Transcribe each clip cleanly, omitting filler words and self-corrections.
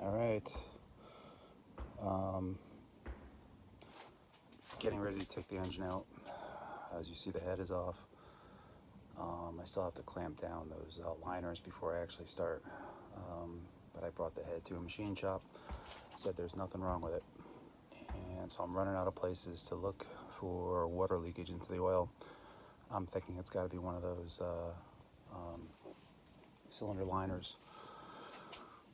All right. Getting ready to take the engine out. As you see, the head is off. I still have to clamp down those liners before I actually start. But I brought the head to a machine shop, said there's nothing wrong with it. And so I'm running out of places to look for water leakage into the oil. I'm thinking it's got to be one of those cylinder liners.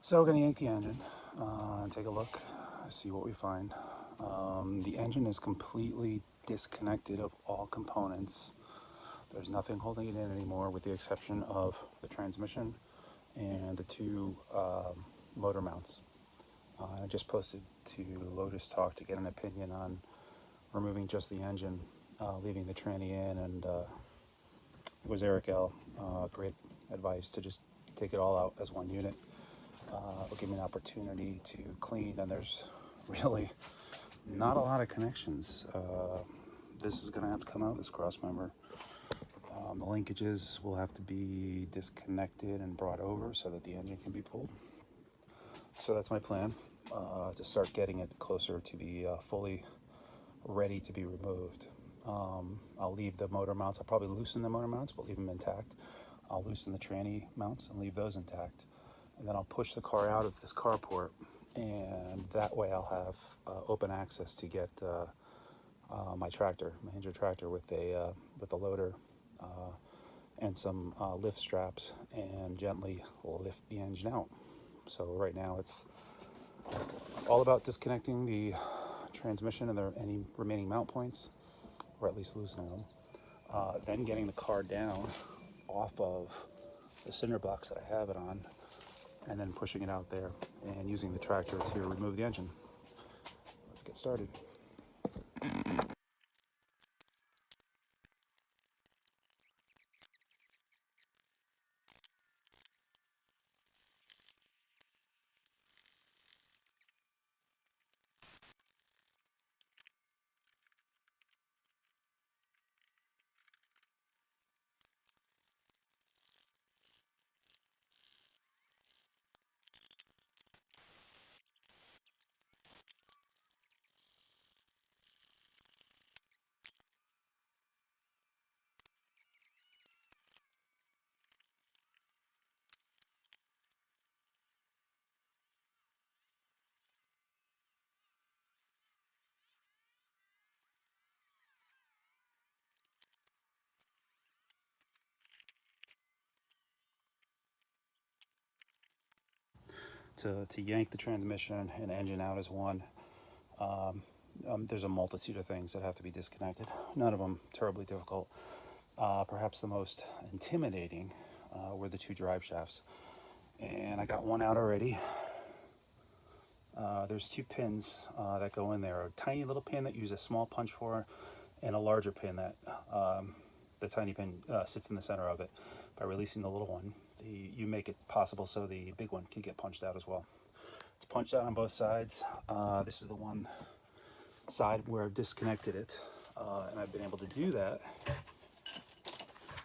So we're going to yank the engine and take a look, see what we find. The engine is completely disconnected of all components. There's nothing holding it in anymore with the exception of the transmission and the two motor mounts. I just posted to Lotus Talk to get an opinion on removing just the engine, leaving the tranny in, and it was Eric L. Great advice to just take it all out as one unit. It'll give me an opportunity to clean, and there's really not a lot of connections. This is going to have to come out, this cross member. The linkages will have to be disconnected and brought over so that the engine can be pulled. So that's my plan, to start getting it closer to be fully ready to be removed. I'll leave the motor mounts. I'll probably loosen the motor mounts, but leave them intact. I'll loosen the tranny mounts and leave those intact. And then I'll push the car out of this carport, and that way I'll have open access to get my tractor, my Hinge tractor, with a loader and some lift straps, and gently lift the engine out. So right now it's all about disconnecting the transmission and any remaining mount points, or at least loosening them. Then getting the car down off of the cinder blocks that I have it on, and then pushing it out there and using the tractor to remove the engine. Let's get started. To yank the transmission and engine out as one, there's a multitude of things that have to be disconnected. None of them terribly difficult. Perhaps the most intimidating were the two drive shafts. And I got one out already. There's two pins that go in there. A tiny little pin that you use a small punch for, and a larger pin that the tiny pin sits in the center of it. By releasing the little one, you make it possible so the big one can get punched out as well. It's punched out on both sides. This is the one side where I've disconnected it, and I've been able to do that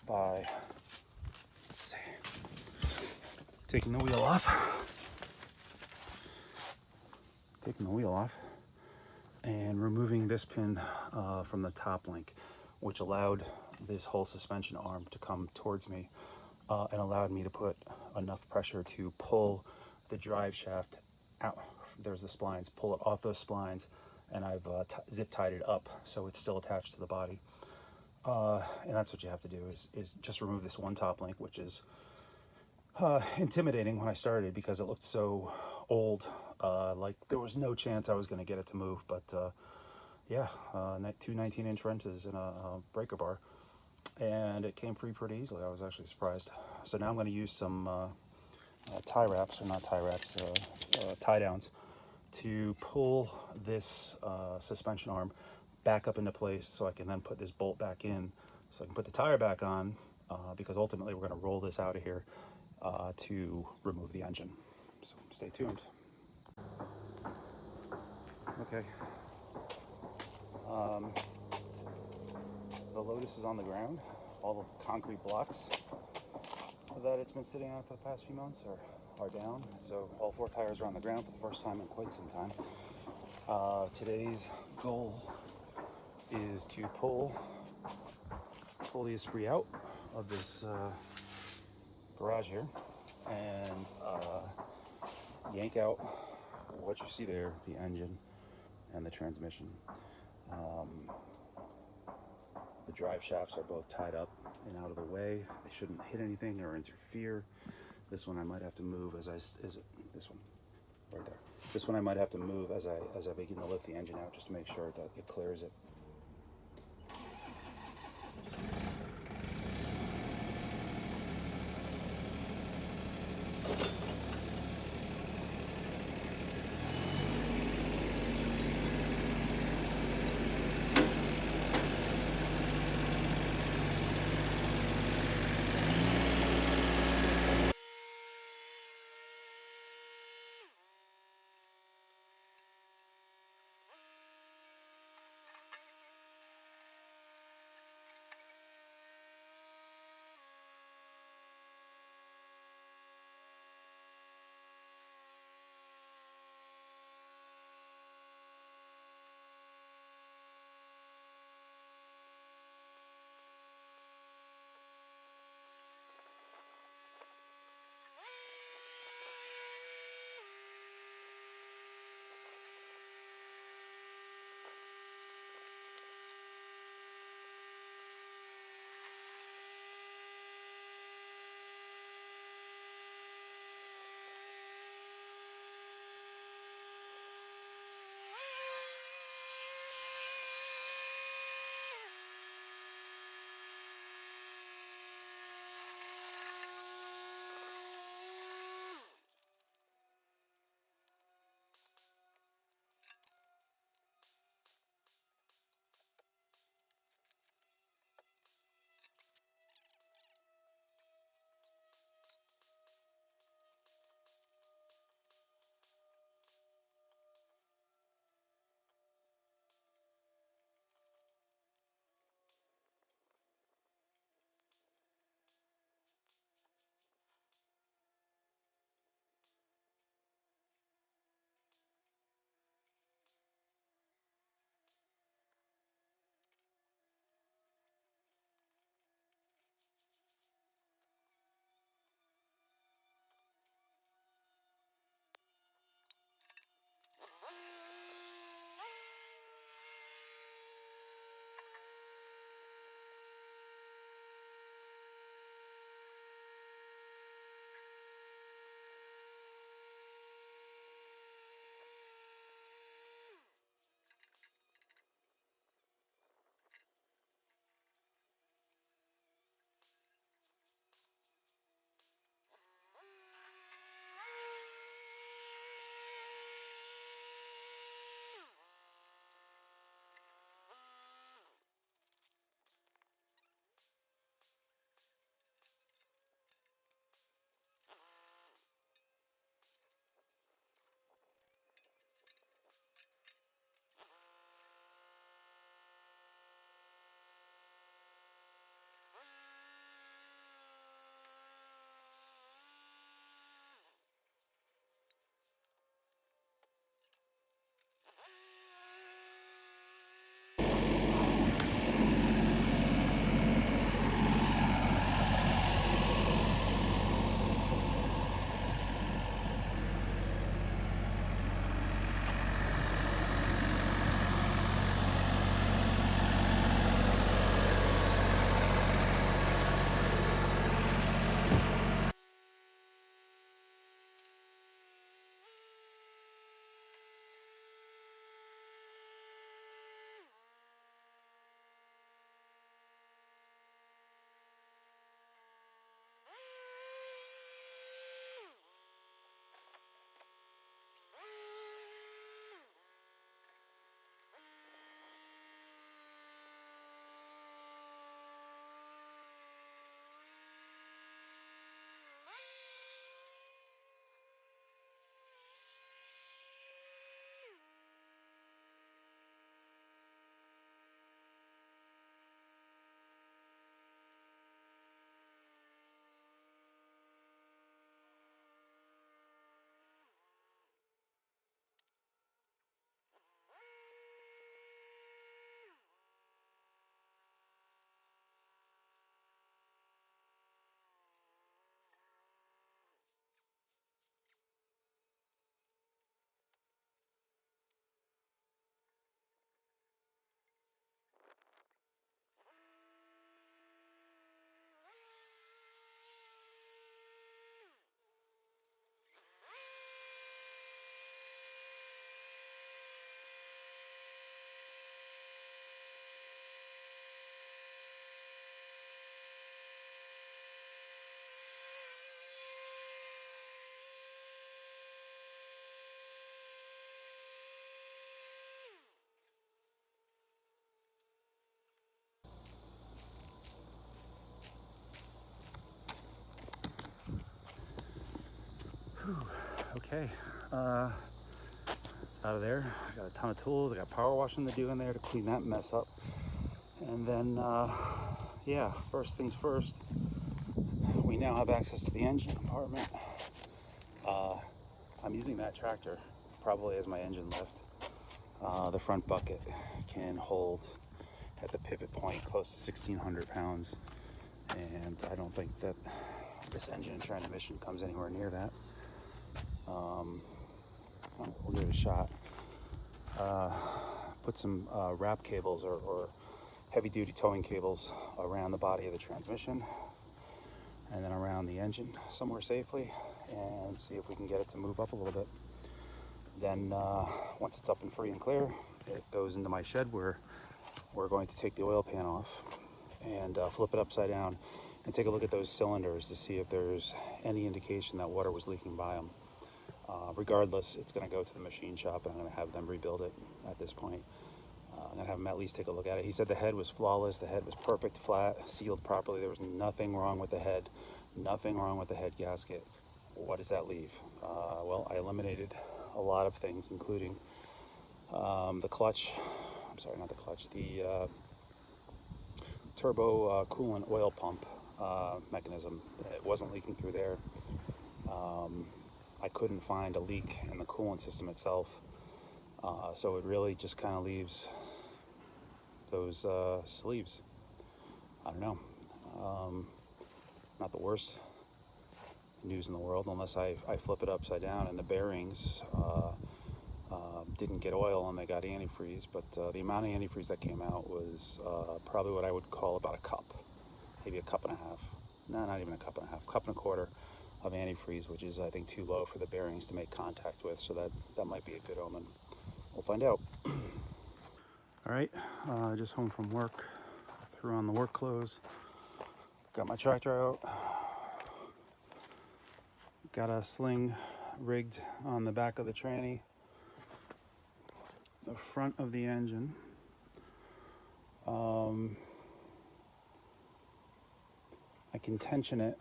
by, let's see, taking the wheel off and removing this pin from the top link, which allowed this whole suspension arm to come towards me and allowed me to put enough pressure to pull the drive shaft out. There's the splines, pull it off those splines, and I've zip tied it up so it's still attached to the body. And that's what you have to do is just remove this one top link, which is intimidating when I started because it looked so old, like there was no chance I was going to get it to move. But yeah, two 19-inch wrenches and a breaker bar, and it came free pretty easily. I was actually surprised. So now I'm going to use some tie wraps, or not tie wraps, tie downs, to pull this suspension arm back up into place so I can then put this bolt back in so I can put the tire back on, because ultimately we're going to roll this out of here to remove the engine. So stay tuned. Okay. The Lotus is on the ground. All the concrete blocks that it's been sitting on for the past few months are down, so all 4 tires are on the ground for the first time in quite some time. Today's goal is to pull the Esprit out of this garage here and yank out what you see there, the engine and the transmission. The drive shafts are both tied up and out of the way. They shouldn't hit anything or interfere. This one I might have to move as this one right there. This one I might have to move as I begin to lift the engine out, just to make sure that it clears it. Okay, out of there. I got a ton of tools. I got power washing to do in there to clean that mess up. And then, yeah, first things first, we now have access to the engine compartment. I'm using that tractor probably as my engine lift. The front bucket can hold at the pivot point close to 1,600 pounds, and I don't think that this engine and transmission comes anywhere near that. We'll give it a shot. Put some wrap cables or heavy-duty towing cables around the body of the transmission and then around the engine somewhere safely, and see if we can get it to move up a little bit. Then once it's up and free and clear, it goes into my shed where we're going to take the oil pan off and flip it upside down and take a look at those cylinders to see if there's any indication that water was leaking by them. Regardless, it's going to go to the machine shop, and I'm going to have them rebuild it at this point. I'm going to have them at least take a look at it. He said the head was flawless. The head was perfect, flat, sealed properly. There was nothing wrong with the head, nothing wrong with the head gasket. What does that leave? Well, I eliminated a lot of things, including the clutch. I'm sorry, not the clutch. The turbo coolant oil pump mechanism. It wasn't leaking through there. I couldn't find a leak in the coolant system itself. So it really just kind of leaves those sleeves. I don't know. Not the worst news in the world, unless I flip it upside down and the bearings didn't get oil and they got antifreeze. But the amount of antifreeze that came out was probably what I would call about a cup, maybe a cup and a half. No, not even a cup and a half, cup and a quarter of antifreeze, which is, I think, too low for the bearings to make contact with. So that might be a good omen. We'll find out. All right, just home from work. Threw on the work clothes. Got my tractor out. Got a sling rigged on the back of the tranny. The front of the engine. I can tension it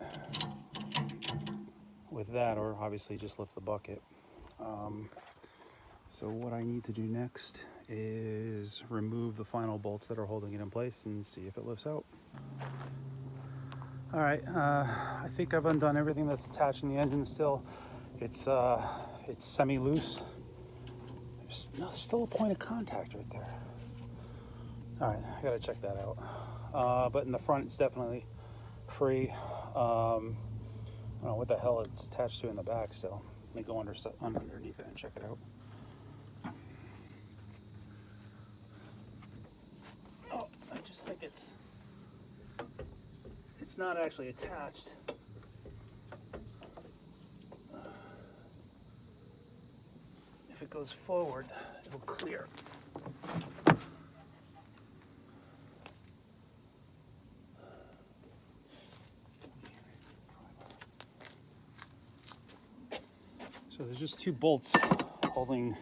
with that, or obviously just lift the bucket. So what I need to do next is remove the final bolts that are holding it in place and see if it lifts out. All right, I think I've undone everything that's attaching the engine still. It's semi-loose. There's still a point of contact right there. All right, I gotta check that out. But in the front, it's definitely free. I don't know what the hell it's attached to in the back still. Let me go underneath it and check it out. Oh, I just think it's not actually attached. If it goes forward, it'll clear. So there's just two bolts holding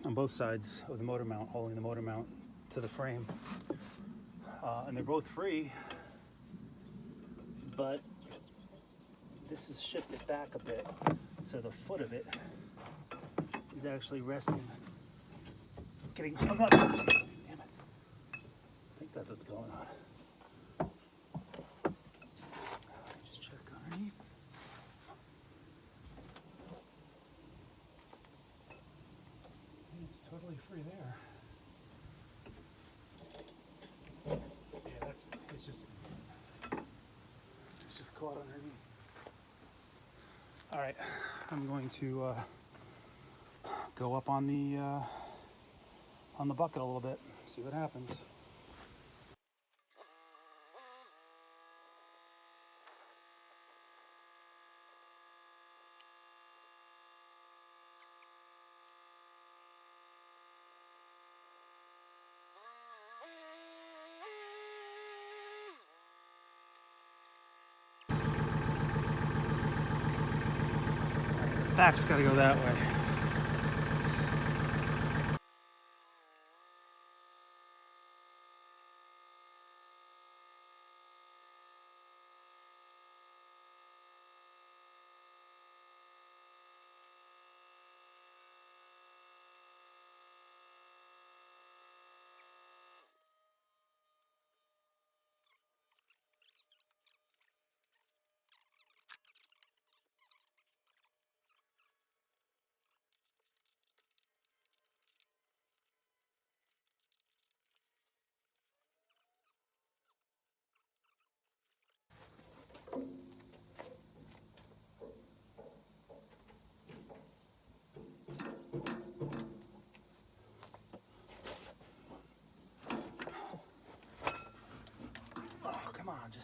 on both sides of the motor mount, holding the motor mount to the frame. And they're both free, but this is shifted back a bit, so the foot of it is actually resting, getting hung up. Damn it. I think that's what's going on. Just check underneath. It's totally free there. Yeah, it's just caught underneath. All right, I'm going to go up on the bucket a little bit, see what happens. Back's got to go that way.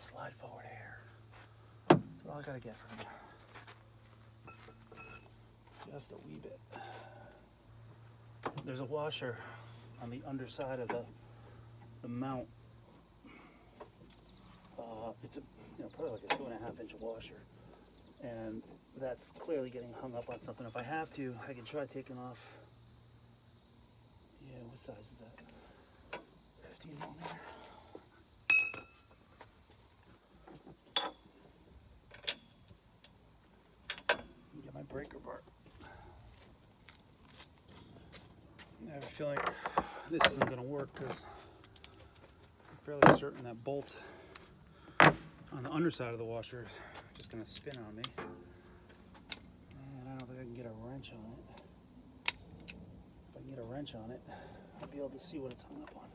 slide forward here. That's all I gotta get from you. Just a wee bit. There's a washer on the underside of the mount. It's a probably like a 2.5 inch washer, and that's clearly getting hung up on something. If I have to, I can try taking off. Yeah, what size is that? 15 millimeter. Get my breaker bar. I have a feeling this isn't going to work because I'm fairly certain that bolt on the underside of the washer is just going to spin on me. And I don't think I can get a wrench on it. If I can get a wrench on it, I'll be able to see what it's hung up on.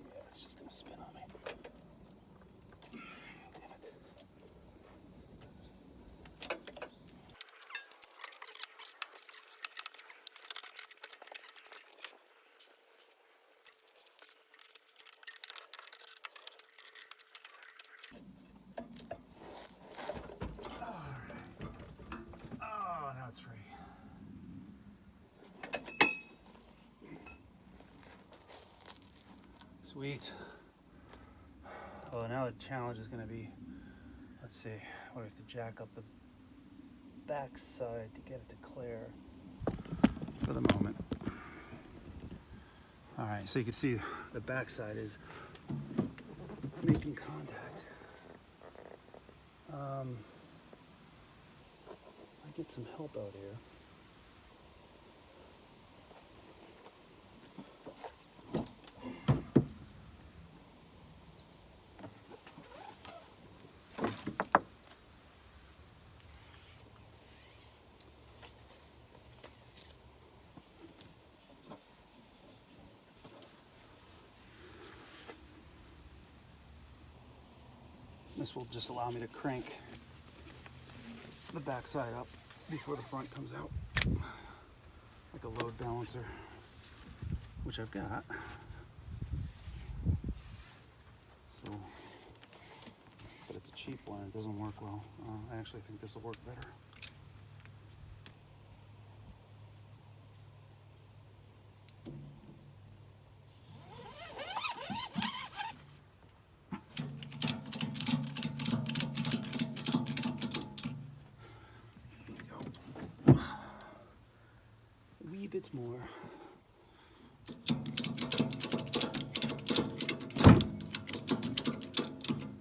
Yeah, it's just going to spin on me. Free. Sweet. Well, now the challenge is going to be, let's see, we have to jack up the back side to get it to clear for the moment. All right, so you can see the back side is making contact. I get some help out here. This will just allow me to crank the back side up before the front comes out, like a load balancer, which I've got. So, but it's a cheap one. It doesn't work well. I actually think this will work better. Bits more.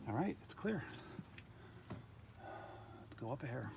All right, it's clear. Let's go up a hair.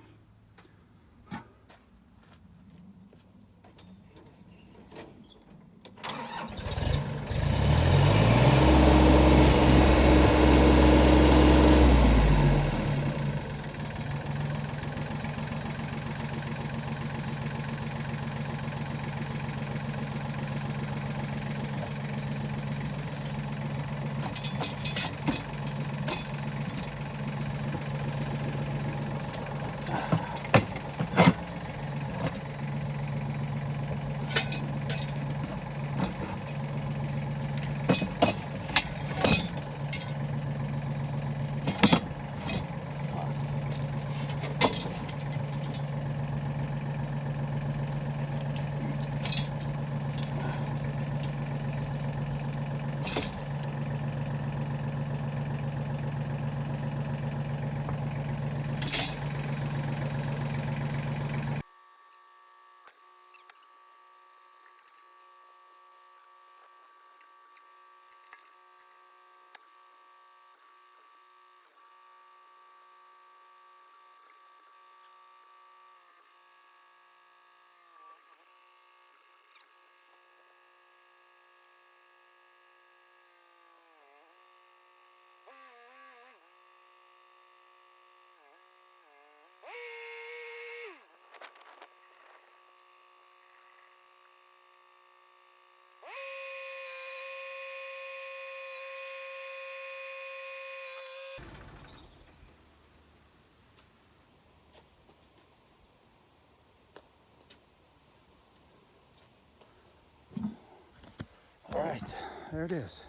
right, there it is.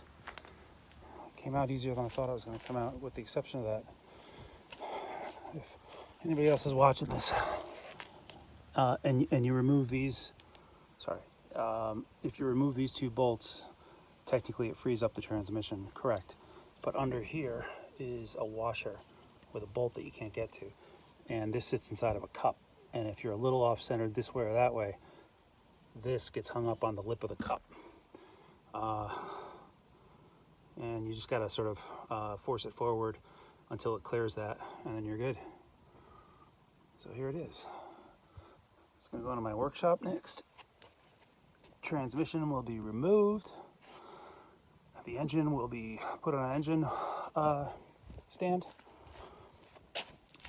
Came out easier than I thought it was going to come out, with the exception of that. If anybody else is watching this, and you remove these, if you remove these two bolts, technically it frees up the transmission, correct. But under here is a washer with a bolt that you can't get to. And this sits inside of a cup. And if you're a little off-centered this way or that way, this gets hung up on the lip of the cup. And you just gotta sort of force it forward until it clears that, and then you're good. So here it is. It's gonna go into my workshop next. Transmission will be removed. The engine will be put on an engine stand,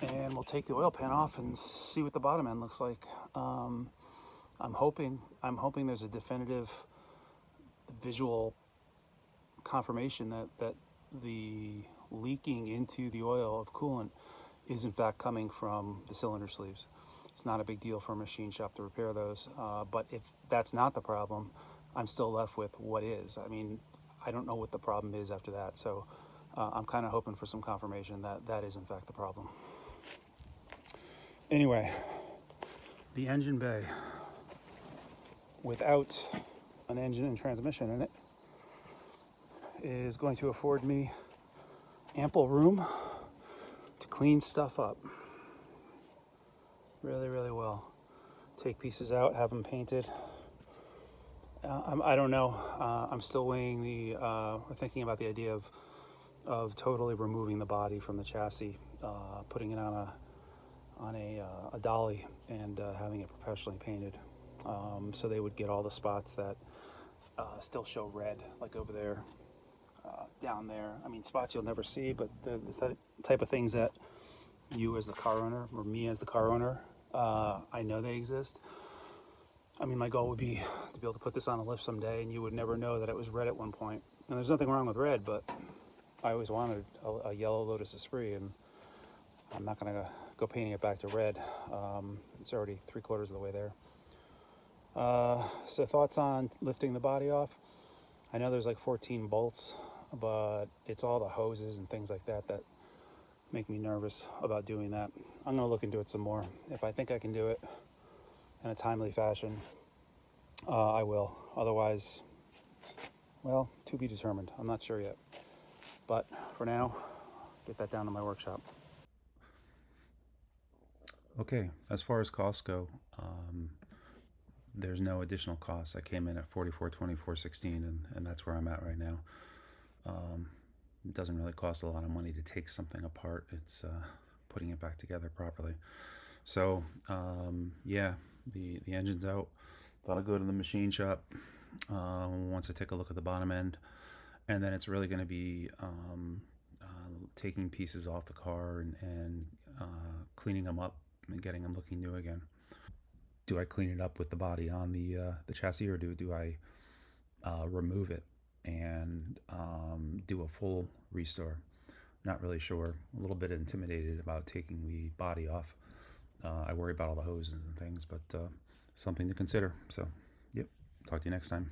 and we'll take the oil pan off and see what the bottom end looks like. I'm hoping there's a definitive visual confirmation that the leaking into the oil of coolant is in fact coming from the cylinder sleeves. It's not a big deal for a machine shop to repair those, but if that's not the problem, I'm still left with what is. I mean, I don't know what the problem is after that, so I'm kind of hoping for some confirmation that that is in fact the problem. Anyway, the engine bay without an engine and transmission in it is going to afford me ample room to clean stuff up really, really well. Take pieces out, have them painted. I don't know. I'm still weighing thinking about the idea of totally removing the body from the chassis, putting it on a dolly and having it professionally painted. So they would get all the spots that still show red, like over there, down there. I mean, spots you'll never see, but the type of things that you as the car owner, or me as the car owner, I know they exist. I mean, my goal would be to be able to put this on a lift someday and you would never know that it was red at one point. And there's nothing wrong with red, but I always wanted a yellow Lotus Esprit, and I'm not gonna go painting it back to red. It's already 3/4 of the way there. So thoughts on lifting the body off? I know there's like 14 bolts, but it's all the hoses and things like that that make me nervous about doing that. I'm gonna look into it some more. If I think I can do it in a timely fashion, I will. Otherwise, well, to be determined. I'm not sure yet. But for now, get that down to my workshop. Okay, as far as costs go, there's no additional costs. I came in at $44.20, $416, and that's where I'm at right now. It doesn't really cost a lot of money to take something apart. It's putting it back together properly. So yeah, the engine's out. That'll go to the machine shop once I take a look at the bottom end, and then it's really going to be taking pieces off the car and cleaning them up and getting them looking new again. Do I clean it up with the body on the chassis, or do I remove it and do a full restore? Not really sure. A little bit intimidated about taking the body off. I worry about all the hoses and things, but something to consider. So, yep. Talk to you next time.